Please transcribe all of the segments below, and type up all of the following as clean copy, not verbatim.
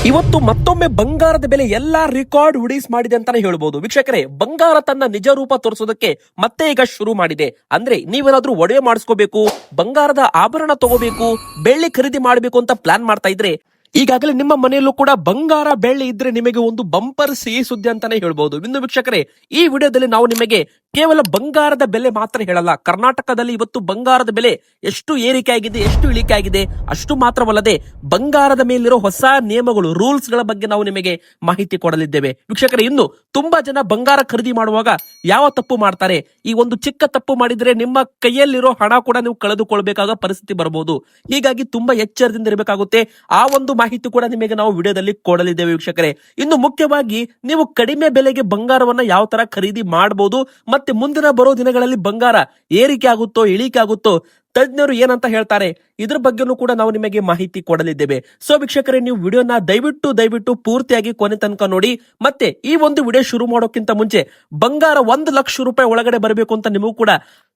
ಇವತ್ತು ಮತ್ತೊಮ್ಮೆ ಬಂಗಾರದ ಬೆಲೆ ಎಲ್ಲಾ ರೆಕಾರ್ಡ್ ಹುಡಿಸ್ ಮಾಡಿದೆ ಅಂತಾನೆ ಹೇಳ್ಬೋದು. ವೀಕ್ಷಕರೇ, ಬಂಗಾರ ತನ್ನ ನಿಜ ರೂಪ ತೋರಿಸೋದಕ್ಕೆ ಮತ್ತೆ ಈಗ ಶುರು ಮಾಡಿದೆ. ಅಂದ್ರೆ ನೀವೇನಾದ್ರೂ ಒಡವೆ ಮಾಡಿಸ್ಕೋಬೇಕು, ಬಂಗಾರದ ಆಭರಣ ತಗೋಬೇಕು, ಬೆಳ್ಳಿ ಖರೀದಿ ಮಾಡಬೇಕು ಅಂತ ಪ್ಲಾನ್ ಮಾಡ್ತಾ ಇದ್ರೆ ಈಗಾಗಲೇ ನಿಮ್ಮ ಮನೆಯಲ್ಲೂ ಕೂಡ ಬಂಗಾರ ಬೆಳ್ಳಿ ಇದ್ರೆ ನಿಮಗೆ ಒಂದು ಬಂಪರ್ ಸಿಹಿ ಸುದ್ದಿ ಅಂತಾನೆ ಹೇಳ್ಬಹುದು. ಇನ್ನು ವೀಕ್ಷಕರೇ, ಈ ವಿಡಿಯೋದಲ್ಲಿ ನಾವು ನಿಮಗೆ ಕೇವಲ ಬಂಗಾರದ ಬೆಲೆ ಮಾತ್ರ ಹೇಳಲ್ಲ, ಕರ್ನಾಟಕದಲ್ಲಿ ಇವತ್ತು ಬಂಗಾರದ ಬೆಲೆ ಎಷ್ಟು ಏರಿಕೆ ಆಗಿದೆ, ಎಷ್ಟು ಇಳಿಕೆ ಆಗಿದೆ, ಅಷ್ಟು ಮಾತ್ರವಲ್ಲದೆ ಬಂಗಾರದ ಮೇಲಿರೋ ಹೊಸ ನಿಯಮಗಳು, ರೂಲ್ಸ್ ಗಳ ಬಗ್ಗೆ ನಾವು ನಿಮಗೆ ಮಾಹಿತಿ ಕೊಡಲಿದ್ದೇವೆ. ವೀಕ್ಷಕರೇ, ಇನ್ನು ತುಂಬಾ ಜನ ಬಂಗಾರ ಖರೀದಿ ಮಾಡುವಾಗ ಯಾವ ತಪ್ಪು ಮಾಡ್ತಾರೆ, ಈ ಒಂದು ಚಿಕ್ಕ ತಪ್ಪು ಮಾಡಿದ್ರೆ ನಿಮ್ಮ ಕೈಯಲ್ಲಿರೋ ಹಣ ಕೂಡ ನೀವು ಕಳೆದುಕೊಳ್ಬೇಕಾದ ಪರಿಸ್ಥಿತಿ ಬರಬಹುದು. ಹೀಗಾಗಿ ತುಂಬಾ ಎಚ್ಚರದಿಂದ ಇರಬೇಕಾಗುತ್ತೆ. ಆ ಒಂದು ಮಾಹಿತಿ ಕೂಡ ನಿಮಗೆ ನಾವು ವಿಡಿಯೋದಲ್ಲಿ ಕೊಡಲಿದ್ದೇವೆ ವೀಕ್ಷಕರೇ. ಇನ್ನು ಮುಖ್ಯವಾಗಿ ನೀವು ಕಡಿಮೆ ಬೆಲೆಗೆ ಬಂಗಾರವನ್ನ ಯಾವ ತರ ಖರೀದಿ ಮಾಡಬಹುದು, ಮತ್ತೆ ಮುಂದಿನ ಬರೋ ದಿನಗಳಲ್ಲಿ ಬಂಗಾರ ಏರಿಕೆ ಆಗುತ್ತೋ ಇಳಿಕೆ ಆಗುತ್ತೋ, ತಜ್ಞರು ಏನಂತ ಹೇಳ್ತಾರೆ, ಇದ್ರ ಬಗ್ಗೆನೂ ಕೂಡ ನಾವು ನಿಮಗೆ ಮಾಹಿತಿ ಕೊಡಲಿದ್ದೇವೆ. ಸೊ ವೀಕ್ಷಕರೇ, ನೀವು ವಿಡಿಯೋನ ದಯವಿಟ್ಟು ಪೂರ್ತಿಯಾಗಿ ಕೊನೆ ತನಕ ನೋಡಿ. ಮತ್ತೆ ಈ ಒಂದು ವಿಡಿಯೋ ಶುರು ಮಾಡೋಕ್ಕಿಂತ ಮುಂಚೆ ಬಂಗಾರ 1,00,000 ಒಳಗಡೆ ಬರಬೇಕು ಅಂತ ನಿಮಗೂ ಕೂಡ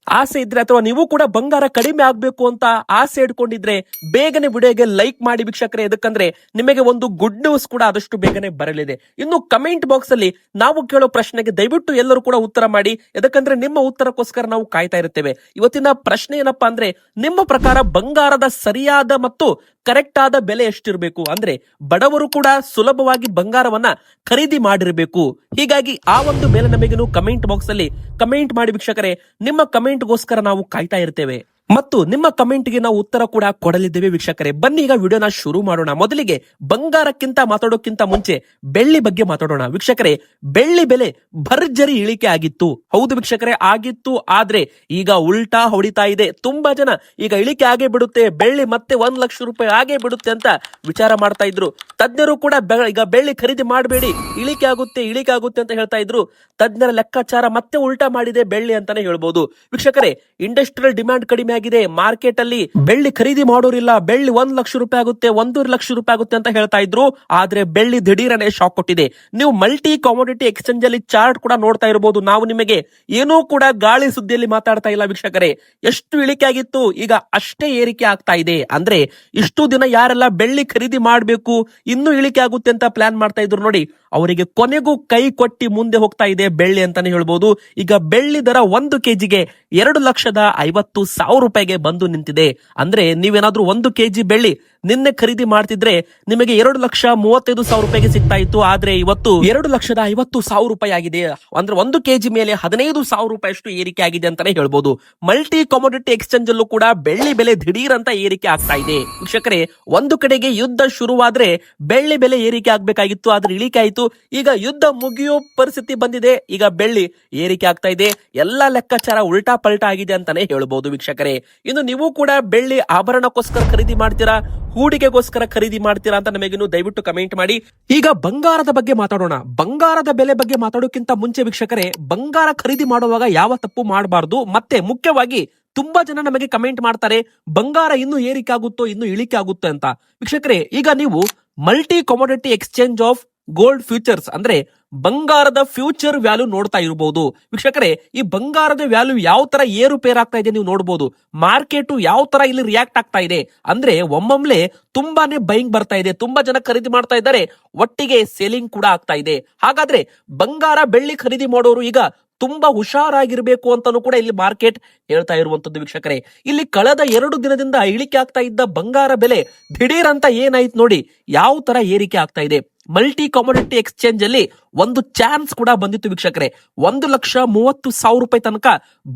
ಆಸೆ ಇದ್ರೆ, ಅಥವಾ ನೀವು ಕೂಡ ಬಂಗಾರ ಕಡಿಮೆ ಆಗ್ಬೇಕು ಅಂತ ಆಸೆ ಇಟ್ಕೊಂಡಿದ್ರೆ ಬೇಗನೆ ವಿಡಿಯೋಗೆ ಲೈಕ್ ಮಾಡಿ ವೀಕ್ಷಕರೇ. ಎದಕ್ಕಂದ್ರೆ ನಿಮಗೆ ಒಂದು ಗುಡ್ ನ್ಯೂಸ್ ಕೂಡ ಆದಷ್ಟು ಬೇಗನೆ ಬರಲಿದೆ. ಇನ್ನು ಕಮೆಂಟ್ ಬಾಕ್ಸ್ ಅಲ್ಲಿ ನಾವು ಕೇಳೋ ಪ್ರಶ್ನೆಗೆ ದಯವಿಟ್ಟು ಎಲ್ಲರೂ ಕೂಡ ಉತ್ತರ ಮಾಡಿ, ಎದಕ್ಕಂದ್ರೆ ನಿಮ್ಮ ಉತ್ತರಕ್ಕೋಸ್ಕರ ನಾವು ಕಾಯ್ತಾ ಇರ್ತೇವೆ. ಇವತ್ತಿನ ಪ್ರಶ್ನೆ ಏನಪ್ಪಾ ಅಂದ್ರೆ, ನಿಮ್ಮ ಪ್ರಕಾರ ಬಂಗಾರದ ಸರಿಯಾದ ಮತ್ತು ಕರೆಕ್ಟ್ ಆದ ಬೆಲೆ ಎಷ್ಟಿರಬೇಕು, ಅಂದ್ರೆ ಬಡವರು ಕೂಡ ಸುಲಭವಾಗಿ ಬಂಗಾರವನ್ನ ಖರೀದಿ ಮಾಡಿರಬೇಕು. ಹೀಗಾಗಿ ಆ ಒಂದು ಬೆಲೆ ನಮಗೆ ಕಮೆಂಟ್ ಬಾಕ್ಸ್ ಅಲ್ಲಿ ಕಮೆಂಟ್ ಮಾಡಿ ವೀಕ್ಷಕರೇ. ನಿಮ್ಮ ಕಮೆಂಟ್ಗೋಸ್ಕರ ನಾವು ಕಾಯ್ತಾ ಇರ್ತೇವೆ ಮತ್ತು ನಿಮ್ಮ ಕಮೆಂಟ್ಗೆ ನಾವು ಉತ್ತರ ಕೂಡ ಕೊಡಲಿದ್ದೇವೆ ವೀಕ್ಷಕರೇ. ಬನ್ನಿ ಈಗ ವಿಡಿಯೋನ ಶುರು ಮಾಡೋಣ. ಮೊದಲಿಗೆ ಬಂಗಾರಕ್ಕಿಂತ ಮಾತಾಡೋಕ್ಕಿಂತ ಮುಂಚೆ ಬೆಳ್ಳಿ ಬಗ್ಗೆ ಮಾತಾಡೋಣ ವೀಕ್ಷಕರೇ. ಬೆಳ್ಳಿ ಬೆಲೆ ಭರ್ಜರಿ ಇಳಿಕೆ ಆಗಿತ್ತು, ಹೌದು ವೀಕ್ಷಕರೇ, ಆಗಿತ್ತು. ಆದ್ರೆ ಈಗ ಉಲ್ಟಾ ಹೊಡಿತಾ ಇದೆ. ತುಂಬಾ ಜನ ಈಗ ಇಳಿಕೆ ಆಗೇ ಬಿಡುತ್ತೆ, ಬೆಳ್ಳಿ ಮತ್ತೆ 1,00,000 ಆಗೇ ಬಿಡುತ್ತೆ ಅಂತ ವಿಚಾರ ಮಾಡ್ತಾ ಇದ್ರು. ತಜ್ಞರು ಕೂಡ ಈಗ ಬೆಳ್ಳಿ ಖರೀದಿ ಮಾಡಬೇಡಿ, ಇಳಿಕೆ ಆಗುತ್ತೆ ಅಂತ ಹೇಳ್ತಾ ಇದ್ರು. ತಜ್ಞರ ಲೆಕ್ಕಾಚಾರ ಮತ್ತೆ ಉಲ್ಟಾ ಮಾಡಿದೆ ಬೆಳ್ಳಿ ಅಂತಾನೆ ಹೇಳ್ಬೋದು ವೀಕ್ಷಕರೇ. ಇಂಡಸ್ಟ್ರಿಯಲ್ ಡಿಮ್ಯಾಂಡ್ ಕಡಿಮೆ ಆಗಿದೆ, ಮಾರ್ಕೆಟ್ ಅಲ್ಲಿ ಬೆಳ್ಳಿ ಖರೀದಿ ಮಾಡೋರಿಲ್ಲ, ಬೆಳ್ಳಿ 1,00,000 ಆಗುತ್ತೆ, 1,50,000 ಆಗುತ್ತೆ ಅಂತ ಹೇಳ್ತಾ ಇದ್ರು. ಆದ್ರೆ ಬೆಳ್ಳಿ ದಿಢೀರನೆ ಶಾಕ್ ಕೊಟ್ಟಿದೆ. ನೀವು ಮಲ್ಟಿ ಕಾಮೋಡಿಟಿ ಎಕ್ಸ್ಚೇಂಜ್ ಅಲ್ಲಿ ಚಾರ್ಟ್ ಕೂಡ ನೋಡ್ತಾ ಇರಬಹುದು. ನಾವು ನಿಮಗೆ ಏನೂ ಕೂಡ ಗಾಳಿ ಸುದ್ದಿಯಲ್ಲಿ ಮಾತಾಡ್ತಾ ಇಲ್ಲ ವೀಕ್ಷಕರೇ. ಎಷ್ಟು ಇಳಿಕೆ ಆಗಿತ್ತು, ಈಗ ಅಷ್ಟೇ ಏರಿಕೆ ಆಗ್ತಾ ಇದೆ. ಅಂದ್ರೆ ಇಷ್ಟು ದಿನ ಯಾರೆಲ್ಲ ಬೆಳ್ಳಿ ಖರೀದಿ ಮಾಡಬೇಕು, ಇನ್ನೂ ಇಳಿಕೆ ಆಗುತ್ತೆ ಅಂತ ಪ್ಲಾನ್ ಮಾಡ್ತಾ ಇದ್ರು ನೋಡಿ, ಅವರಿಗೆ ಕೊನೆಗೂ ಕೈ ಕೊಟ್ಟಿ ಮುಂದೆ ಹೋಗ್ತಾ ಇದೆ ಬೆಳ್ಳಿ ಅಂತಾನೆ ಹೇಳ್ಬೋದು. ಈಗ ಬೆಳ್ಳಿ ದರ 1 ಕೆಜಿಗೆ 2,50,000 ಬಂದು ನಿಂತಿದೆ. ಅಂದ್ರೆ ನೀವೇನಾದ್ರೂ 1 ಕೆಜಿ ಬೆಳ್ಳಿ ನಿನ್ನೆ ಖರೀದಿ ಮಾಡ್ತಿದ್ರೆ ನಿಮಗೆ 2,35,000 ಸಿಗ್ತಾ ಇತ್ತು. ಆದ್ರೆ ಇವತ್ತು 2,50,000 ಆಗಿದೆ. ಅಂದ್ರೆ 1 ಕೆಜಿ ಮೇಲೆ 15,000 ಅಷ್ಟು ಏರಿಕೆ ಆಗಿದೆ ಅಂತಾನೆ ಹೇಳ್ಬೋದು. ಮಲ್ಟಿ ಕಾಮೋಡಿಟಿ ಎಕ್ಸ್ಚೇಂಜ್ ಅಲ್ಲೂ ಕೂಡ ಬೆಳ್ಳಿ ಬೆಲೆ ದಿಢೀರ್ ಅಂತ ಏರಿಕೆ ಆಗ್ತಾ ಇದೆ ವೀಕ್ಷಕರೇ. ಒಂದು ಕಡೆಗೆ ಯುದ್ಧ ಶುರುವಾದ್ರೆ ಬೆಳ್ಳಿ ಬೆಲೆ ಏರಿಕೆ ಆಗ್ಬೇಕಾಗಿತ್ತು, ಆದ್ರೆ ಇಳಿಕೆ ಆಯ್ತು. ಈಗ ಯುದ್ಧ ಮುಗಿಯೋ ಪರಿಸ್ಥಿತಿ ಬಂದಿದೆ, ಈಗ ಬೆಳ್ಳಿ ಏರಿಕೆ ಆಗ್ತಾ ಇದೆ. ಎಲ್ಲಾ ಲೆಕ್ಕಾಚಾರ ಉಲ್ಟಾ ಪಲ್ಟಾ ಆಗಿದೆ ಅಂತಾನೆ ಹೇಳ್ಬಹುದು ವೀಕ್ಷಕರೇ. ಇನ್ನು ನೀವು ಕೂಡ ಬೆಳ್ಳಿ ಆಭರಣಕ್ಕೋಸ್ಕರ ಖರೀದಿ ಮಾಡ್ತೀರಾ, ಹೂಡಿಕೆಗೋಸ್ಕರ ಖರೀದಿ ಮಾಡ್ತೀರಾ ಅಂತ ನಮಗಿನ್ನು ದಯವಿಟ್ಟು ಕಮೆಂಟ್ ಮಾಡಿ. ಈಗ ಬಂಗಾರದ ಬಗ್ಗೆ ಮಾತಾಡೋಣ. ಬಂಗಾರದ ಬೆಲೆ ಬಗ್ಗೆ ಮಾತಾಡೋಕ್ಕಿಂತ ಮುಂಚೆ ವೀಕ್ಷಕರೇ, ಬಂಗಾರ ಖರೀದಿ ಮಾಡುವಾಗ ಯಾವ ತಪ್ಪು ಮಾಡಬಾರ್ದು, ಮತ್ತೆ ಮುಖ್ಯವಾಗಿ ತುಂಬಾ ಜನ ನಮಗೆ ಕಮೆಂಟ್ ಮಾಡ್ತಾರೆ, ಬಂಗಾರ ಇನ್ನು ಏರಿಕೆ ಆಗುತ್ತೋ ಇನ್ನು ಇಳಿಕೆ ಆಗುತ್ತೋ ಅಂತ. ವೀಕ್ಷಕರೇ, ಈಗ ನೀವು multi commodity exchange of gold futures ಅಂದ್ರೆ ಬಂಗಾರದ ಫ್ಯೂಚರ್ ವ್ಯಾಲ್ಯೂ ನೋಡ್ತಾ ಇರಬಹುದು ವೀಕ್ಷಕರೇ. ಈ ಬಂಗಾರದ ವ್ಯಾಲ್ಯೂ ಯಾವ ತರ ಏರುಪೇರ್ ಆಗ್ತಾ ಇದೆ ನೀವು ನೋಡಬಹುದು. ಮಾರ್ಕೆಟ್ ಯಾವ ತರ ಇಲ್ಲಿ ರಿಯಾಕ್ಟ್ ಆಗ್ತಾ ಇದೆ ಅಂದ್ರೆ ಒಮ್ಮೊಮ್ಲೆ ತುಂಬಾನೇ ಬೈಯಿಂಗ್ ಬರ್ತಾ ಇದೆ, ತುಂಬಾ ಜನ ಖರೀದಿ ಮಾಡ್ತಾ ಇದ್ದಾರೆ, ಒಟ್ಟಿಗೆ ಸೇಲಿಂಗ್ ಕೂಡ ಆಗ್ತಾ ಇದೆ. ಹಾಗಾದ್ರೆ ಬಂಗಾರ ಬೆಳ್ಳಿ ಖರೀದಿ ಮಾಡೋರು ಈಗ ತುಂಬಾ ಹುಷಾರಾಗಿರ್ಬೇಕು ಅಂತಾನು ಕೂಡ ಇಲ್ಲಿ ಮಾರ್ಕೆಟ್ ಹೇಳ್ತಾ ಇರುವಂತದ್ದು ವೀಕ್ಷಕರೇ. ಇಲ್ಲಿ ಕಳೆದ 2 ದಿನದಿಂದ ಇಳಿಕೆ ಆಗ್ತಾ ಇದ್ದ ಬಂಗಾರ ಬೆಲೆ ದಿಢೀರ್ ಅಂತ ಏನಾಯ್ತು ನೋಡಿ, ಯಾವ ತರ ಏರಿಕೆ ಆಗ್ತಾ ಇದೆ. ಮಲ್ಟಿ ಕಾಮೋಡಿಟಿ ಎಕ್ಸ್ಚೇಂಜ್ ಅಲ್ಲಿ ಒಂದು ಚಾನ್ಸ್ ಕೂಡ ಬಂದಿತ್ತು ವೀಕ್ಷಕರೇ. 1,30,000 ತನಕ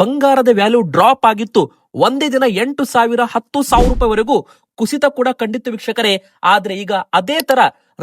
ಬಂಗಾರದ ವ್ಯಾಲ್ಯೂ ಡ್ರಾಪ್ ಆಗಿತ್ತು. ಒಂದೇ ದಿನ 8,000 10,000 ವರೆಗೂ ಕುಸಿತ ಕೂಡ ಕಂಡಿತ್ತು ವೀಕ್ಷಕರೇ. ಆದ್ರೆ ಈಗ ಅದೇ ತರ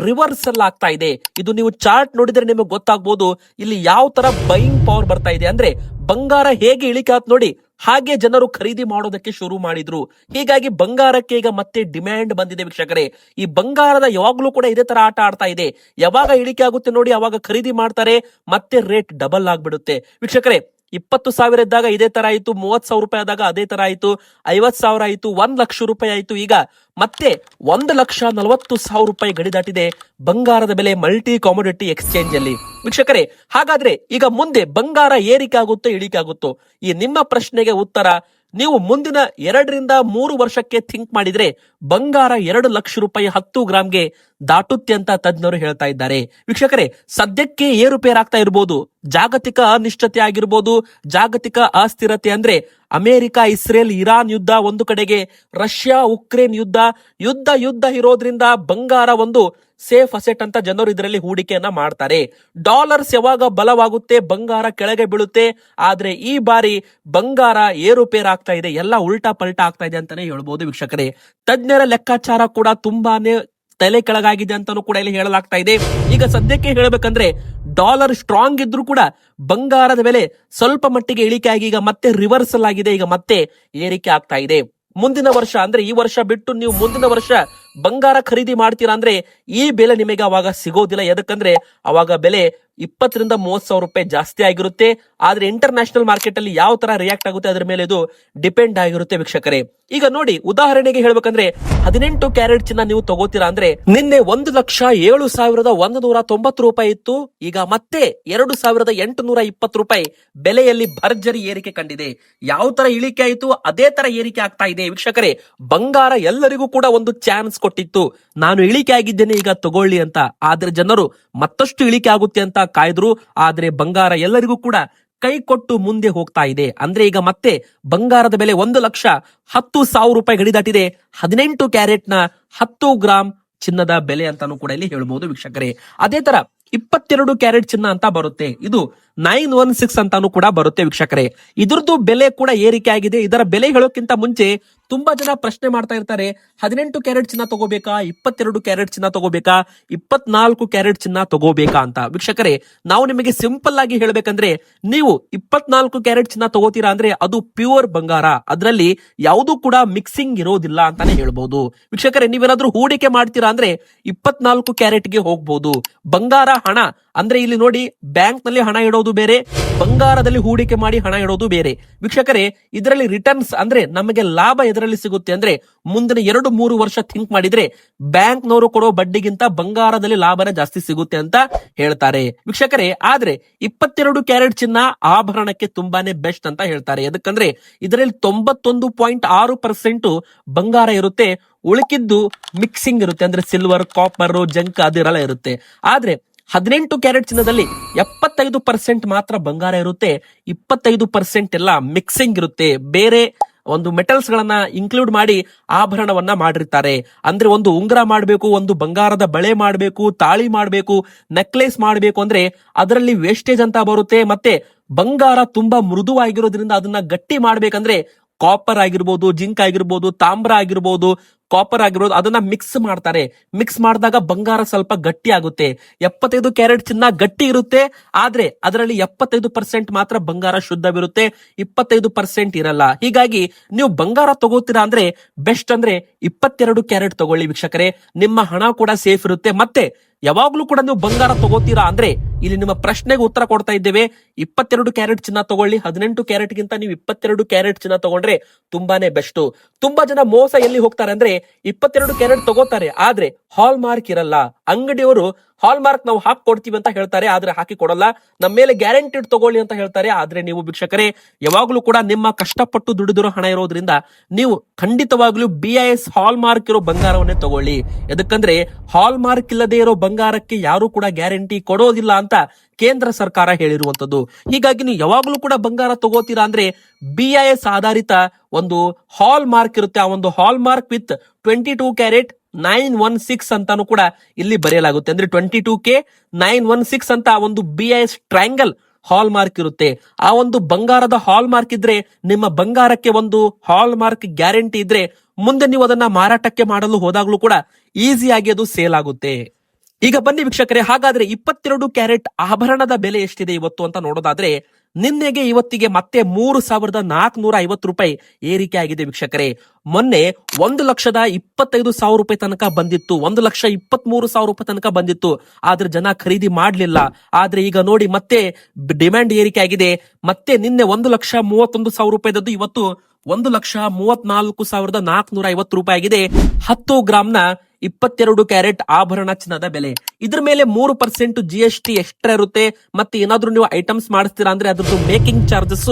ರಿವರ್ಸಲ್ ಆಗ್ತಾ ಇದೆ. ಇದು ನೀವು ಚಾರ್ಟ್ ನೋಡಿದ್ರೆ ನಿಮಗೆ ಗೊತ್ತಾಗ್ಬೋದು ಇಲ್ಲಿ ಯಾವ ತರ ಬೈಯಿಂಗ್ ಪವರ್ ಬರ್ತಾ ಇದೆ. ಅಂದ್ರೆ ಬಂಗಾರ ಹೇಗೆ ಇಳಿಕೆ ಆಯ್ತು ನೋಡಿ, ಹಾಗೆ ಜನರು ಖರೀದಿ ಮಾಡೋದಕ್ಕೆ ಶುರು ಮಾಡಿದ್ರು. ಹೀಗಾಗಿ ಬಂಗಾರಕ್ಕೆ ಈಗ ಮತ್ತೆ ಡಿಮ್ಯಾಂಡ್ ಬಂದಿದೆ ವೀಕ್ಷಕರೇ. ಈ ಬಂಗಾರದ ಯಾವಾಗ್ಲೂ ಕೂಡ ಇದೇ ತರ ಆಟ ಆಡ್ತಾ ಇದೆ. ಯಾವಾಗ ಇಳಿಕೆ ಆಗುತ್ತೆ ನೋಡಿ, ಅವಾಗ ಖರೀದಿ ಮಾಡ್ತಾರೆ, ಮತ್ತೆ ರೇಟ್ ಡಬಲ್ ಆಗ್ಬಿಡುತ್ತೆ ವೀಕ್ಷಕರೇ. 20,000 ಇದ್ದಾಗ ಇದೇ ತರ ಆಯ್ತು, 30,000 ಆದಾಗ ಅದೇ ತರ ಆಯ್ತು, 50,000 ಆಯ್ತು, 1,00,000 ಆಯ್ತು. ಈಗ ಮತ್ತೆ 1,40,000 ಗಡಿ ದಾಟಿದೆ ಬಂಗಾರದ ಬೆಲೆ ಮಲ್ಟಿ ಕಾಮೋಡಿಟಿ ಎಕ್ಸ್ಚೇಂಜ್ ಅಲ್ಲಿ ವೀಕ್ಷಕರೇ. ಹಾಗಾದ್ರೆ ಈಗ ಮುಂದೆ ಬಂಗಾರ ಏರಿಕೆ ಆಗುತ್ತೋ ಇಳಿಕೆ ಆಗುತ್ತೋ, ಈ ನಿಮ್ಮ ಪ್ರಶ್ನೆಗೆ ಉತ್ತರ ನೀವು ಮುಂದಿನ 2 ರಿಂದ 3 ವರ್ಷಕ್ಕೆ ಥಿಂಕ್ ಮಾಡಿದ್ರೆ ಬಂಗಾರ 2 ಲಕ್ಷ ರೂಪಾಯಿ 10 ಗ್ರಾಮ್ಗೆ ದಾಟುತ್ತೆ ಅಂತ ತಜ್ಞರು ಹೇಳ್ತಾ ಇದ್ದಾರೆ. ವೀಕ್ಷಕರೇ, ಸದ್ಯಕ್ಕೆ ಏರುಪೇರಾಗ್ತಾ ಇರಬಹುದು. ಜಾಗತಿಕ ಅನಿಶ್ಚಿತತೆ ಆಗಿರ್ಬೋದು, ಜಾಗತಿಕ ಅಸ್ಥಿರತೆ ಅಂದ್ರೆ ಅಮೆರಿಕ, ಇಸ್ರೇಲ್, ಇರಾನ್ ಯುದ್ಧ ಒಂದು ಕಡೆಗೆ, ರಷ್ಯಾ ಉಕ್ರೇನ್ ಯುದ್ಧ ಇರೋದ್ರಿಂದ ಬಂಗಾರ ಒಂದು ಸೇಫ್ ಅಸೆಟ್ ಅಂತ ಜನರು ಇದರಲ್ಲಿ ಹೂಡಿಕೆಯನ್ನ ಮಾಡ್ತಾರೆ. ಡಾಲರ್ಸ್ ಯಾವಾಗ ಬಲವಾಗುತ್ತೆ ಬಂಗಾರ ಕೆಳಗೆ ಬೀಳುತ್ತೆ. ಆದ್ರೆ ಈ ಬಾರಿ ಬಂಗಾರ ಏರುಪೇರಾಗ್ತಾ ಇದೆ, ಎಲ್ಲ ಉಲ್ಟಾ ಪಲ್ಟಾ ಆಗ್ತಾ ಇದೆ ಅಂತಾನೆ ಹೇಳ್ಬೋದು ವೀಕ್ಷಕರೇ. ತಜ್ಞರ ಲೆಕ್ಕಾಚಾರ ಕೂಡ ತುಂಬಾನೇ ತಲೆ ಕೆಳಗಾಗಿದೆ ಅಂತಾನೂ ಕೂಡ ಇಲ್ಲಿ ಹೇಳಲಾಗ್ತಾ ಇದೆ. ಈಗ ಸದ್ಯಕ್ಕೆ ಹೇಳಬೇಕಂದ್ರೆ ಡಾಲರ್ ಸ್ಟ್ರಾಂಗ್ ಇದ್ರೂ ಕೂಡ ಬಂಗಾರದ ಬೆಲೆ ಸ್ವಲ್ಪ ಮಟ್ಟಿಗೆ ಇಳಿಕೆ ಆಗಿ ಈಗ ಮತ್ತೆ ರಿವರ್ಸಲ್ ಆಗಿದೆ, ಈಗ ಮತ್ತೆ ಏರಿಕೆ ಆಗ್ತಾ ಇದೆ. ಮುಂದಿನ ವರ್ಷ ಅಂದ್ರೆ ಈ ವರ್ಷ ಬಿಟ್ಟು ನೀವು ಮುಂದಿನ ವರ್ಷ ಬಂಗಾರ ಖರೀದಿ ಮಾಡ್ತೀರಾ ಅಂದ್ರೆ ಈ ಬೆಲೆ ನಿಮಗೆ ಅವಾಗ ಸಿಗೋದಿಲ್ಲ. ಯಾಕಂದ್ರೆ ಅವಾಗ ಬೆಲೆ 20,000 to 30,000 ರೂಪಾಯಿ ಜಾಸ್ತಿ ಆಗಿರುತ್ತೆ. ಆದ್ರೆ ಇಂಟರ್ನ್ಯಾಷನಲ್ ಮಾರ್ಕೆಟ್ ಅಲ್ಲಿ ಯಾವ ತರ ರಿಯಾಕ್ಟ್ ಆಗುತ್ತೆ ಅದ್ರ ಮೇಲೆ ಇದು ಡಿಪೆಂಡ್ ಆಗಿರುತ್ತೆ ವೀಕ್ಷಕರೇ. ಈಗ ನೋಡಿ, ಉದಾಹರಣೆಗೆ ಹೇಳ್ಬೇಕಂದ್ರೆ 18 ಕ್ಯಾರೆಟ್ ಚಿನ್ನ ನೀವು ತಗೋತೀರಾ ಅಂದ್ರೆ ನಿನ್ನೆ 1,07,190 ರೂಪಾಯಿ ಇತ್ತು. ಈಗ ಮತ್ತೆ 2,820 ರೂಪಾಯಿ ಬೆಲೆಯಲ್ಲಿ ಭರ್ಜರಿ ಏರಿಕೆ ಕಂಡಿದೆ. ಯಾವ ತರ ಇಳಿಕೆ ಆಯಿತು ಅದೇ ತರ ಏರಿಕೆ ಆಗ್ತಾ ಇದೆ ವೀಕ್ಷಕರೇ. ಬಂಗಾರ ಎಲ್ಲರಿಗೂ ಕೂಡ ಒಂದು ಚಾನ್ಸ್ ಕೊಟ್ಟಿತ್ತು, ನಾನು ಇಳಿಕೆ ಆಗಿದ್ದೇನೆ ಈಗ ತಗೊಳ್ಳಿ ಅಂತ. ಆದ್ರೆ ಜನರು ಮತ್ತಷ್ಟು ಇಳಿಕೆ ಆಗುತ್ತೆ ಅಂತ ಕಾಯ್ದ್ರು. ಆದ್ರೆ ಬಂಗಾರ ಎಲ್ಲರಿಗೂ ಕೂಡ ಕೈ ಕೊಟ್ಟು ಮುಂದೆ ಹೋಗ್ತಾ ಇದೆ. ಅಂದ್ರೆ ಈಗ ಮತ್ತೆ ಬಂಗಾರದ ಬೆಲೆ 1,10,000 ರೂಪಾಯಿ ಗಡಿ ದಾಟಿದೆ. 18 ಕ್ಯಾರೆಟ್ನ 10 ಗ್ರಾಮ್ ಚಿನ್ನದ ಬೆಲೆ ಅಂತಾನು ಕೂಡ ಇಲ್ಲಿ ಹೇಳ್ಬಹುದು ವೀಕ್ಷಕರೇ. ಅದೇ ತರ 22 ಕ್ಯಾರೆಟ್ ಚಿನ್ನ ಅಂತ ಬರುತ್ತೆ, ಇದು 916 ಅಂತಾನು ಕೂಡ ಬರುತ್ತೆ ವೀಕ್ಷಕರೇ. ಇದ್ರದ್ದು ಬೆಲೆ ಕೂಡ ಏರಿಕೆ ಆಗಿದೆ. ಇದರ ಬೆಲೆ ಹೇಳೋಕ್ಕಿಂತ ಮುಂಚೆ ತುಂಬಾ ಜನ ಪ್ರಶ್ನೆ ಮಾಡ್ತಾ ಇರ್ತಾರೆ, 18 ಕ್ಯಾರೆಟ್ ಚಿನ್ನ ತಗೋಬೇಕಾ, 22 ಕ್ಯಾರೆಟ್ ಚಿನ್ನ ತಗೋಬೇಕಾ, 24 ಕ್ಯಾರೆಟ್ ಚಿನ್ನ ತಗೋಬೇಕಾ ಅಂತ. ವೀಕ್ಷಕರೇ, ನಾವು ನಿಮಗೆ ಸಿಂಪಲ್ ಆಗಿ ಹೇಳ್ಬೇಕಂದ್ರೆ ನೀವು 24 ಕ್ಯಾರೆಟ್ ಚಿನ್ನ ತಗೋತೀರಾ ಅಂದ್ರೆ ಅದು ಪ್ಯೂರ್ ಬಂಗಾರ, ಅದರಲ್ಲಿ ಯಾವುದೂ ಕೂಡ ಮಿಕ್ಸಿಂಗ್ ಇರೋದಿಲ್ಲ ಅಂತಾನೆ ಹೇಳ್ಬಹುದು ವೀಕ್ಷಕರೇ. ನೀವೇನಾದ್ರೂ ಹೂಡಿಕೆ ಮಾಡ್ತೀರಾ ಅಂದ್ರೆ 24 ಕ್ಯಾರೆಟ್ಗೆ ಹೋಗ್ಬಹುದು. ಬಂಗಾರ ಹಣ ಅಂದ್ರೆ ಇಲ್ಲಿ ನೋಡಿ, ಬ್ಯಾಂಕ್ ನಲ್ಲಿ ಹಣ ಇಡೋದು ಬೇರೆ, ಬಂಗಾರದಲ್ಲಿ ಹೂಡಿಕೆ ಮಾಡಿ ಹಣ ಇಡೋದು ಬೇರೆ ವೀಕ್ಷಕರೇ. ಇದರಲ್ಲಿ ರಿಟರ್ನ್ಸ್ ಅಂದ್ರೆ ನಮಗೆ ಲಾಭ ಎದರಲ್ಲಿ ಸಿಗುತ್ತೆ ಅಂದ್ರೆ ಮುಂದಿನ 2-3 ವರ್ಷ ಥಿಂಕ್ ಮಾಡಿದ್ರೆ ಬ್ಯಾಂಕ್ ನವರು ಕೊಡೋ ಬಡ್ಡಿಗಿಂತ ಬಂಗಾರದಲ್ಲಿ ಲಾಭನ ಜಾಸ್ತಿ ಸಿಗುತ್ತೆ ಅಂತ ಹೇಳ್ತಾರೆ ವೀಕ್ಷಕರೇ. ಆದ್ರೆ 22 ಕ್ಯಾರೆಟ್ ಚಿನ್ನ ಆಭರಣಕ್ಕೆ ತುಂಬಾನೇ ಬೆಸ್ಟ್ ಅಂತ ಹೇಳ್ತಾರೆ. ಯಾಕಂದ್ರೆ ಇದರಲ್ಲಿ 91.6% ಬಂಗಾರ ಇರುತ್ತೆ, ಉಳಿಕಿದ್ದು ಮಿಕ್ಸಿಂಗ್ ಇರುತ್ತೆ, ಅಂದ್ರೆ ಸಿಲ್ವರ್, ಕಾಪರ್, ಜಂಕ್ ಅದಿರಲ್ಲ ಇರುತ್ತೆ. ಆದ್ರೆ 18 ಕ್ಯಾರೆಟ್ ಚಿನ್ನದಲ್ಲಿ 75% ಮಾತ್ರ ಬಂಗಾರ ಇರುತ್ತೆ, 25% ಎಲ್ಲ ಮಿಕ್ಸಿಂಗ್ ಇರುತ್ತೆ. ಬೇರೆ ಒಂದು ಮೆಟಲ್ಸ್ ಗಳನ್ನ ಇನ್ಕ್ಲೂಡ್ ಮಾಡಿ ಆಭರಣವನ್ನ ಮಾಡಿರ್ತಾರೆ. ಅಂದ್ರೆ ಒಂದು ಉಂಗುರ ಮಾಡಬೇಕು, ಒಂದು ಬಂಗಾರದ ಬಳೆ ಮಾಡಬೇಕು, ತಾಳಿ ಮಾಡಬೇಕು, ನೆಕ್ಲೆಸ್ ಮಾಡಬೇಕು ಅಂದ್ರೆ ಅದರಲ್ಲಿ ವೇಸ್ಟೇಜ್ ಅಂತ ಬರುತ್ತೆ. ಮತ್ತೆ ಬಂಗಾರ ತುಂಬಾ ಮೃದುವಾಗಿರೋದ್ರಿಂದ ಅದನ್ನ ಗಟ್ಟಿ ಮಾಡ್ಬೇಕಂದ್ರೆ ಕಾಪರ್ ಆಗಿರ್ಬೋದು, ಜಿಂಕ್ ಆಗಿರ್ಬೋದು, ತಾಮ್ರ ಆಗಿರ್ಬೋದು, ಕಾಪರ್ ಆಗಿರೋದು ಅದನ್ನ ಮಿಕ್ಸ್ ಮಾಡ್ತಾರೆ. ಮಿಕ್ಸ್ ಮಾಡಿದಾಗ ಬಂಗಾರ ಸ್ವಲ್ಪ ಗಟ್ಟಿ ಆಗುತ್ತೆ. 75 ಕ್ಯಾರೆಟ್ ಚಿನ್ನ ಗಟ್ಟಿ ಇರುತ್ತೆ, ಆದ್ರೆ ಅದರಲ್ಲಿ 75% ಮಾತ್ರ ಬಂಗಾರ ಶುದ್ಧವಿರುತ್ತೆ, 25% ಇರಲ್ಲ. ಹೀಗಾಗಿ ನೀವು ಬಂಗಾರ ತಗೋತೀರಾ ಅಂದ್ರೆ ಬೆಸ್ಟ್ ಅಂದ್ರೆ 22 ಕ್ಯಾರೆಟ್ ತಗೊಳ್ಳಿ ವೀಕ್ಷಕರೇ. ನಿಮ್ಮ ಹಣ ಕೂಡ ಸೇಫ್ ಇರುತ್ತೆ. ಮತ್ತೆ ಯಾವಾಗ್ಲೂ ಕೂಡ ನೀವು ಬಂಗಾರ ತಗೋತೀರಾ ಅಂದ್ರೆ ಇಲ್ಲಿ ನಿಮ್ಮ ಪ್ರಶ್ನೆಗೆ ಉತ್ತರ ಕೊಡ್ತಾ ಇದ್ದೇವೆ. 22 ಕ್ಯಾರೆಟ್ ಚಿನ್ನ ತಗೊಳ್ಳಿ, 18 ಕ್ಯಾರೆಟ್ ಗಿಂತ ನೀವು 22 ಕ್ಯಾರೆಟ್ ಚಿನ್ನ ತಗೊಂಡ್ರೆ ತುಂಬಾನೇ ಬೆಸ್ಟ್. ತುಂಬಾ ಜನ ಮೋಸ ಎಲ್ಲಿ ಹೋಗ್ತಾರೆ ಅಂದ್ರೆ 22 ಕ್ಯಾರೆಟ್ ತಗೋತಾರೆ, ಆದ್ರೆ ಹಾಲ್ ಮಾರ್ಕ್ ಇರಲ್ಲ. ಅಂಗಡಿಯವರು ಹಾಲ್ ಮಾರ್ಕ್ ನಾವು ಹಾಕಿ ಕೊಡ್ತೀವಿ ಅಂತ ಹೇಳ್ತಾರೆ, ಆದ್ರೆ ಹಾಕಿ ಕೊಡಲ್ಲ. ನಮ್ಮ ಮೇಲೆ ಗ್ಯಾರಂಟಿಡ್ ತಗೊಳ್ಳಿ ಅಂತ ಹೇಳ್ತಾರೆ. ಆದ್ರೆ ನೀವು ವೀಕ್ಷಕರೇ ಯಾವಾಗ್ಲೂ ಕೂಡ ನಿಮ್ಮ ಕಷ್ಟಪಟ್ಟು ದುಡಿದಿರೋ ಹಣ ಇರೋದ್ರಿಂದ ನೀವು ಖಂಡಿತವಾಗ್ಲೂ BIS ಹಾಲ್ ಮಾರ್ಕ್ ಇರೋ ಬಂಗಾರವನ್ನೇ ತಗೊಳ್ಳಿ. ಯಾಕಂದ್ರೆ ಹಾಲ್ ಮಾರ್ಕ್ ಇಲ್ಲದೆ ಇರೋ ಬಂಗಾರಕ್ಕೆ ಯಾರು ಕೂಡ ಗ್ಯಾರಂಟಿ ಕೊಡೋದಿಲ್ಲ ಅಂತ ಕೇಂದ್ರ ಸರ್ಕಾರ ಹೇಳಿರುವಂತದ್ದು. ಹೀಗಾಗಿ ನೀವು ಯಾವಾಗ್ಲೂ ಕೂಡ ಬಂಗಾರ ತಗೋತೀರಾ ಅಂದ್ರೆ BIS ಆಧಾರಿತ ಒಂದು ಹಾಲ್ ಮಾರ್ಕ್ ಇರುತ್ತೆ. ಆ ಒಂದು ಹಾಲ್ ಮಾರ್ಕ್ ವಿತ್ 22 ಕ್ಯಾರೆಟ್ 916 ಅಂತಾನು ಕೂಡ ಇಲ್ಲಿ ಬರೆಯಲಾಗುತ್ತೆ. ಅಂದ್ರೆ 22K 916 ಅಂತ ಒಂದು BIS ಟ್ರಯಾಂಗಲ್ ಹಾಲ್ ಮಾರ್ಕ್ ಇರುತ್ತೆ. ಆ ಒಂದು ಬಂಗಾರದ ಹಾಲ್ ಮಾರ್ಕ್ ಇದ್ರೆ ನಿಮ್ಮ ಬಂಗಾರಕ್ಕೆ ಒಂದು ಹಾಲ್ ಮಾರ್ಕ್ ಗ್ಯಾರಂಟಿ ಇದ್ರೆ ಮುಂದೆ ನೀವು ಅದನ್ನ ಮಾರಾಟಕ್ಕೆ ಮಾಡಲು ಹೋದಾಗ್ಲೂ ಕೂಡ ಈಸಿಯಾಗಿ ಅದು ಸೇಲ್ ಆಗುತ್ತೆ. ಈಗ ಬನ್ನಿ ವೀಕ್ಷಕರೇ, ಹಾಗಾದ್ರೆ 22 ಕ್ಯಾರೆಟ್ ಆಭರಣದ ಬೆಲೆ ಎಷ್ಟಿದೆ ಇವತ್ತು ಅಂತ ನೋಡೋದಾದ್ರೆ ನಿನ್ನೆಗೆ ಇವತ್ತಿಗೆ ಮತ್ತೆ 3,450 ರೂಪಾಯಿ ಏರಿಕೆ ಆಗಿದೆ ವೀಕ್ಷಕರೇ. ಮೊನ್ನೆ 1,25,000 ರೂಪಾಯಿ ತನಕ ಬಂದಿತ್ತು, 1,23,000 ರೂಪಾಯಿ ತನಕ ಬಂದಿತ್ತು. ಆದ್ರೆ ಜನ ಖರೀದಿ ಮಾಡ್ಲಿಲ್ಲ. ಆದ್ರೆ ಈಗ ನೋಡಿ ಮತ್ತೆ ಡಿಮ್ಯಾಂಡ್ ಏರಿಕೆ ಆಗಿದೆ. ಮತ್ತೆ ನಿನ್ನೆ 1,31,000 ರೂಪಾಯಿದದ್ದು ಇವತ್ತು 1,34,450 ರೂಪಾಯಿ ಆಗಿದೆ. 10 ಗ್ರಾಮ್ನ 22 ಕ್ಯಾರೆಟ್ ಆಭರಣ ಚಿನ್ನದ ಬೆಲೆ. ಇದ್ರ ಮೇಲೆ 3% GST ಎಕ್ಸ್ಟ್ರಾ ಇರುತ್ತೆ. ಮತ್ತೆ ಏನಾದ್ರೂ ನೀವು ಐಟಮ್ಸ್ ಮಾಡಿಸ್ತೀರಾ ಅಂದ್ರೆ ಅದ್ರದ್ದು ಮೇಕಿಂಗ್ ಚಾರ್ಜಸ್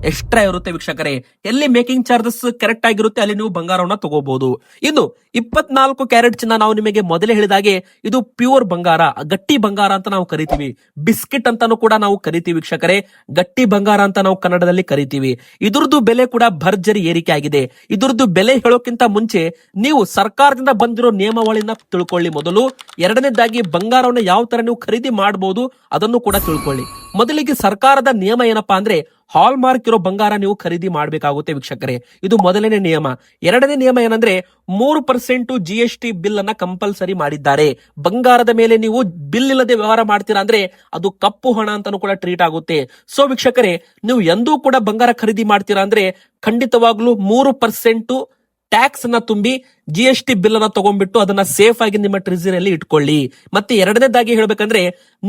ಎಕ್ಸ್ಟ್ರಾ ಇರುತ್ತೆ ವೀಕ್ಷಕರೇ. ಎಲ್ಲಿ ಮೇಕಿಂಗ್ ಚಾರ್ಜಸ್ ಕರೆಕ್ಟ್ ಆಗಿರುತ್ತೆ ಅಲ್ಲಿ ನೀವು ಬಂಗಾರವನ್ನ ತಗೋಬಹುದು. ಇನ್ನು 24 ಕ್ಯಾರೆಟ್ ಚಿನ್ನ ನಾವು ನಿಮಗೆ ಮೊದಲೇ ಹೇಳಿದಾಗೆ ಇದು ಪ್ಯೂರ್ ಬಂಗಾರ, ಗಟ್ಟಿ ಬಂಗಾರ ಅಂತ ನಾವು ಕರಿತೀವಿ. ಬಿಸ್ಕಿಟ್ ಅಂತಾನು ಕೂಡ ನಾವು ಕರಿತೀವಿ ವೀಕ್ಷಕರೇ. ಗಟ್ಟಿ ಬಂಗಾರ ಅಂತ ನಾವು ಕನ್ನಡದಲ್ಲಿ ಕರಿತೀವಿ. ಇದ್ರದ್ದು ಬೆಲೆ ಕೂಡ ಭರ್ಜರಿ ಏರಿಕೆ ಆಗಿದೆ. ಇದ್ರದ್ದು ಬೆಲೆ ಹೇಳೋಕ್ಕಿಂತ ಮುಂಚೆ ನೀವು ಸರ್ಕಾರದಿಂದ ಬಂದಿರೋ ನಿಯಮಾವಳಿನ ತಿಳ್ಕೊಳ್ಳಿ ಮೊದಲು. ಎರಡನೇದಾಗಿ ಬಂಗಾರವನ್ನು ಯಾವ ತರ ನೀವು ಖರೀದಿ ಮಾಡಬಹುದು ಅದನ್ನು ಕೂಡ ತಿಳ್ಕೊಳ್ಳಿ. ಮೊದಲಿಗೆ ಸರ್ಕಾರದ ನಿಯಮ ಏನಪ್ಪಾ ಅಂದ್ರೆ ಹಾಲ್ ಮಾರ್ಕ್ ಇರೋ ಬಂಗಾರ ನೀವು ಖರೀದಿ ಮಾಡಬೇಕಾಗುತ್ತೆ ವೀಕ್ಷಕರೇ. ಇದು ಮೊದಲನೇ ನಿಯಮ. ಎರಡನೇ ನಿಯಮ ಏನಂದ್ರೆ 3% GST ಬಿಲ್ ಅನ್ನ ಕಂಪಲ್ಸರಿ ಮಾಡಿದ್ದಾರೆ. ಬಂಗಾರದ ಮೇಲೆ ನೀವು ಬಿಲ್ ಇಲ್ಲದೆ ವ್ಯವಹಾರ ಮಾಡ್ತೀರಾ ಅಂದ್ರೆ ಅದು ಕಪ್ಪು ಹಣ ಅಂತಾನು ಕೂಡ ಟ್ರೀಟ್ ಆಗುತ್ತೆ. ಸೊ ವೀಕ್ಷಕರೇ, ನೀವು ಎಂದೂ ಕೂಡ ಬಂಗಾರ ಖರೀದಿ ಮಾಡ್ತೀರಾ ಅಂದ್ರೆ ಖಂಡಿತವಾಗ್ಲೂ 3% ಟ್ಯಾಕ್ಸ್ ಅನ್ನ ತುಂಬಿ GST ಬಿಲ್ ಅನ್ನ ತಗೊಂಡ್ಬಿಟ್ಟು ಅದನ್ನ ಸೇಫ್ ಆಗಿ ನಿಮ್ಮ ಟ್ರೆಜರಿಯಲ್ಲಿ ಇಟ್ಕೊಳ್ಳಿ. ಮತ್ತೆ ಎರಡನೇದಾಗಿ ಹೇಳ್ಬೇಕಂದ್ರೆ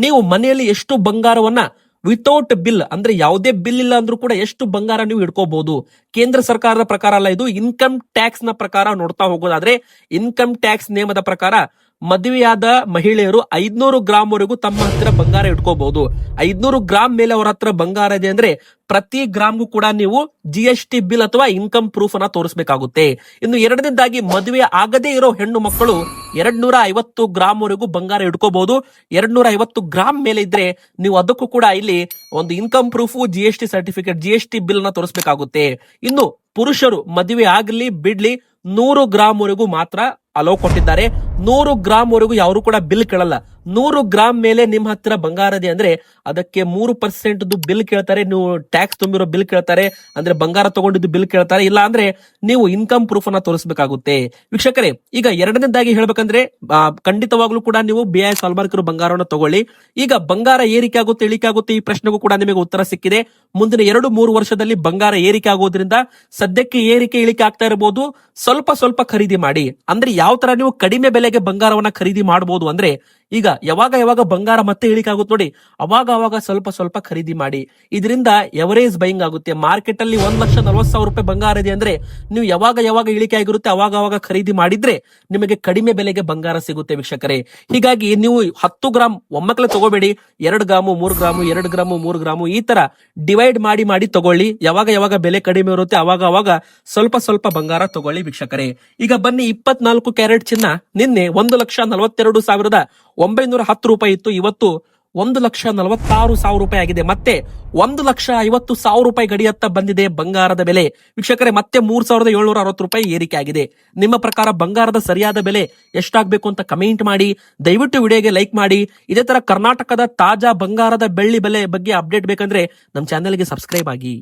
ನೀವು ಮನೆಯಲ್ಲಿ ಎಷ್ಟು ಬಂಗಾರವನ್ನ ವಿತೌಟ್ ಬಿಲ್ ಅಂದ್ರೆ ಯಾವುದೇ ಬಿಲ್ ಇಲ್ಲ ಅಂದ್ರೂ ಕೂಡ ಎಷ್ಟು ಬಂಗಾರ ನೀವು ಇಟ್ಕೋಬಹುದು. ಕೇಂದ್ರ ಸರ್ಕಾರದ ಪ್ರಕಾರ ಅಲ್ಲ, ಇದು ಇನ್ಕಮ್ ಟ್ಯಾಕ್ಸ್ ನ ಪ್ರಕಾರ ನೋಡ್ತಾ ಹೋಗೋದಾದ್ರೆ ಇನ್ಕಮ್ ಟ್ಯಾಕ್ಸ್ ನಿಯಮದ ಪ್ರಕಾರ ಮದುವೆಯಾದ ಮಹಿಳೆಯರು 500 ಗ್ರಾಮ್ ವರೆಗೂ ತಮ್ಮ ಹತ್ತಿರ ಬಂಗಾರ ಇಟ್ಕೋಬಹುದು. 500 ಗ್ರಾಮ್ ಮೇಲೆ ಅವರ ಹತ್ರ ಬಂಗಾರ ಇದೆ ಅಂದ್ರೆ ಪ್ರತಿ ಗ್ರಾಮ್ಗೂ ಕೂಡ ನೀವು GST ಬಿಲ್ ಅಥವಾ ಇನ್ಕಮ್ ಪ್ರೂಫ್ ಅನ್ನ ತೋರಿಸಬೇಕಾಗುತ್ತೆ. ಇನ್ನು ಎರಡನೇದಾಗಿ ಮದುವೆ ಆಗದೇ ಇರೋ ಹೆಣ್ಣು ಮಕ್ಕಳು 250 ಗ್ರಾಮ್ ವರೆಗೂ ಬಂಗಾರ ಇಟ್ಕೋಬಹುದು. 250 ಗ್ರಾಮ್ ಮೇಲೆ ಇದ್ರೆ ನೀವು ಅದಕ್ಕೂ ಕೂಡ ಇಲ್ಲಿ ಒಂದು income proof, GST certificate, GST bill ನ ತೋರಿಸಬೇಕಾಗುತ್ತೆ. ಇನ್ನು ಪುರುಷರು ಮದುವೆ ಆಗ್ಲಿ ಬಿಡ್ಲಿ 100 ಗ್ರಾಮ್ ವರೆಗೂ ಮಾತ್ರ ಅಲೋ ಕೊಟ್ಟಿದ್ದಾರೆ. 100 ಗ್ರಾಮ್ ವರೆಗೂ ಯಾರು ಕೂಡ ಬಿಲ್ ಕೇಳಲ್ಲ. 100 ಗ್ರಾಮ್ ಮೇಲೆ ನಿಮ್ಮ ಹತ್ತಿರ ಬಂಗಾರ ಇದೆ ಅಂದ್ರೆ ಅದಕ್ಕೆ 3% ಬಿಲ್ ಕೇಳ್ತಾರೆ. ನೀವು ಟ್ಯಾಕ್ಸ್ ತುಂಬಿರೋ ಬಿಲ್ ಕೇಳ್ತಾರೆ, ಅಂದ್ರೆ ಬಂಗಾರ ತಗೊಂಡಿದ್ದು ಬಿಲ್ ಕೇಳ್ತಾರೆ. ಇಲ್ಲ ಅಂದ್ರೆ ನೀವು ಇನ್ಕಮ್ ಪ್ರೂಫ್ ಅನ್ನ ತೋರಿಸಬೇಕಾಗುತ್ತೆ ವೀಕ್ಷಕರೇ. ಈಗ ಎರಡನೇದಾಗಿ ಹೇಳ್ಬೇಕಂದ್ರೆ ಖಂಡಿತವಾಗ್ಲೂ ಕೂಡ ನೀವು BIS ಹಾಲ್ಮಾರ್ಕ್ ಇರೋ ಬಂಗಾರವನ್ನು ತಗೊಳ್ಳಿ. ಈಗ ಬಂಗಾರ ಏರಿಕೆ ಆಗುತ್ತೆ ಇಳಿಕೆ ಆಗುತ್ತೆ ಈ ಪ್ರಶ್ನೆಗೂ ಕೂಡ ನಿಮಗೆ ಉತ್ತರ ಸಿಕ್ಕಿದೆ. ಮುಂದಿನ 2-3 ವರ್ಷದಲ್ಲಿ ಬಂಗಾರ ಏರಿಕೆ ಆಗೋದ್ರಿಂದ ಸದ್ಯಕ್ಕೆ ಏರಿಕೆ ಇಳಿಕೆ ಆಗ್ತಾ ಇರಬಹುದು. ಸ್ವಲ್ಪ ಖರೀದಿ ಮಾಡಿ. ಅಂದ್ರೆ ಯಾವ ತರ ನೀವು ಕಡಿಮೆ ಬೆಲೆಗೆ ಬಂಗಾರವನ್ನ ಖರೀದಿ ಮಾಡಬಹುದು ಅಂದ್ರೆ ಈಗ ಯಾವಾಗ ಬಂಗಾರ ಮತ್ತೆ ಇಳಿಕೆ ಆಗುತ್ತೆ ನೋಡಿ, ಅವಾಗ ಸ್ವಲ್ಪ ಖರೀದಿ ಮಾಡಿ. ಇದರಿಂದ ಎವರೇಜ್ ಬೈಯಿಂಗ್ ಆಗುತ್ತೆ. ಮಾರ್ಕೆಟ್ ಅಲ್ಲಿ 1,40,000 ರೂಪಾಯಿ ಬಂಗಾರ ಇದೆ ಅಂದ್ರೆ ನೀವು ಯಾವಾಗ ಇಳಿಕೆ ಆಗಿರುತ್ತೆ ಅವಾಗ ಖರೀದಿ ಮಾಡಿದ್ರೆ ನಿಮಗೆ ಕಡಿಮೆ ಬೆಲೆಗೆ ಬಂಗಾರ ಸಿಗುತ್ತೆ ವೀಕ್ಷಕರೇ. ಹೀಗಾಗಿ ನೀವು 10 ಗ್ರಾಮ್ ಒಮ್ಮಕ್ಕಲೇ ತಗೋಬೇಡಿ. 2 ಗ್ರಾಮು 3 ಗ್ರಾಮು 2 ಗ್ರಾಮು 3 ಗ್ರಾಮು ಈ ತರ ಡಿವೈಡ್ ಮಾಡಿ ತಗೊಳ್ಳಿ. ಯಾವಾಗ ಬೆಲೆ ಕಡಿಮೆ ಇರುತ್ತೆ ಅವಾಗ ಸ್ವಲ್ಪ ಬಂಗಾರ ತಗೊಳ್ಳಿ ವೀಕ್ಷಕರೇ. ಈಗ ಬನ್ನಿ, 24 ಕ್ಯಾರೆಟ್ ಚಿನ್ನ ನಿನ್ನೆ 1,42,910 ರೂಪಾಯಿ ಇತ್ತು. ಇವತ್ತು 1,46,000 ರೂಪಾಯಿ ಆಗಿದೆ. ಮತ್ತೆ 1,50,000 ರೂಪಾಯಿ ಗಡಿಯತ್ತ ಬಂದಿದೆ ಬಂಗಾರದ ಬೆಲೆ ವೀಕ್ಷಕರೇ. ಮತ್ತೆ 3,760 ರೂಪಾಯಿ ಏರಿಕೆ ಆಗಿದೆ. ನಿಮ್ಮ ಪ್ರಕಾರ ಬಂಗಾರದ ಸರಿಯಾದ ಬೆಲೆ ಎಷ್ಟಾಗಬೇಕು ಅಂತ ಕಮೆಂಟ್ ಮಾಡಿ. ದಯವಿಟ್ಟು ವಿಡಿಯೋಗೆ ಲೈಕ್ ಮಾಡಿ. ಇದೇ ತರ ಕರ್ನಾಟಕದ ತಾಜಾ ಬಂಗಾರದ ಬೆಳ್ಳಿ ಬೆಲೆ ಬಗ್ಗೆ ಅಪ್ಡೇಟ್ ಬೇಕಂದ್ರೆ ನಮ್ಮ ಚಾನೆಲ್ಗೆ ಸಬ್ಸ್ಕ್ರೈಬ್ ಆಗಿ.